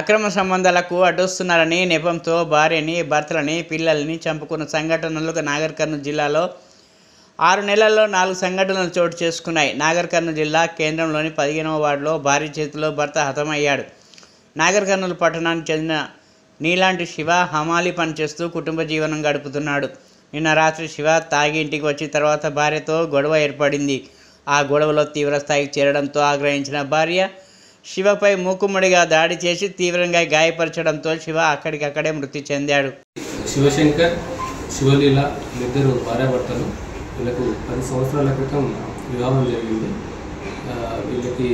అక్రమ సంబంధాలకు అడ్డొస్తున్నారని నెపంతో భార్యని, భర్తలని, పిల్లల్ని చంపుకున్న సంఘటనలు నాగర్ కర్నూలు జిల్లాలో 6 నెలల్లో 4 సంఘటనలు చోటు చేసుకున్నాయి. నాగర్ కర్నూలు జిల్లా కేంద్రంలోని 15వ వార్డులో భార్య చేతిలో భర్త హతమయ్యాడు. నాగర్ కర్నూలు పట్టణానికి చెందిన నీలాంటి శివ హమాలి పనిచేస్తూ కుటుంబ జీవనం గడుపుతున్నాడు. నిన్న రాత్రి శివ తాగి ఇంటికి వచ్చిన తర్వాత భార్యతో గొడవ ఏర్పడింది. ఆ గొడవలో తీవ్రస్థాయికి చేరడంతో ఆగ్రహించిన భార్య శివపై మూకుమ్మడిగా దాడి చేసి తీవ్రంగా గాయపరచడంతో శివ అక్కడికక్కడే మృతి చెందాడు. శివశంకర్, శివలీల ఇద్దరు భార్యాభర్తలు. వీళ్ళకు 10 సంవత్సరాల క్రితం వివాహం జరిగింది. వీళ్ళకి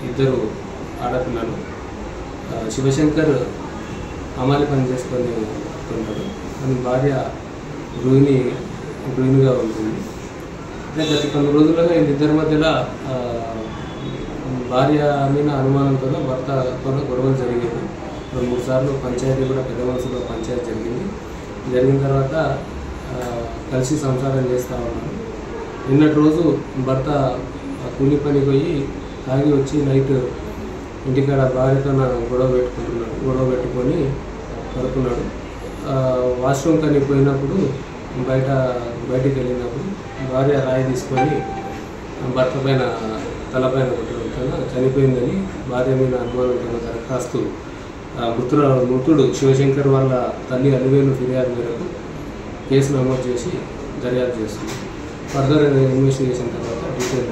2 ఆడపిల్లలు. శివశంకర్ అమాలి పని చేసుకొని ఉంటాడు. కానీ భార్య గృహిణిగా ఉంటుంది. గత కొన్ని రోజులుగా వీళ్ళిద్దరి మధ్యలో భార్య మీద అనుమానంతో భర్తతో గొడవలు జరిగింది. 2-3 సార్లు పంచాయతీ కూడా పెద్ద మనసులో పంచాయతీ జరిగిన తర్వాత కలిసి సంసారం చేస్తూ ఉన్నారు. నిన్నటి రోజు భర్త కూలి పనికి పోయి తాగి వచ్చి నైట్ ఇంటికాడ భార్యతో గొడవ పెట్టుకొని పడుకున్నాడు. వాష్రూమ్ కానీ పోయినప్పుడు బయటికి వెళ్ళినప్పుడు భార్య రాయి తీసుకొని భర్త పైన తలపైన కొట్టడంతో చనిపోయిందని భార్య మీద అనుమానంతో దరఖాస్తు మృతుడు శివశంకర్ వాళ్ళ తల్లి అలివేలు ఫిర్యాదు మేరకు కేసు నమోదు చేసి దర్యాప్తు చేస్తుంది. ఫర్దర్ ఇన్వెస్టిగేషన్ తర్వాత డీటెయిల్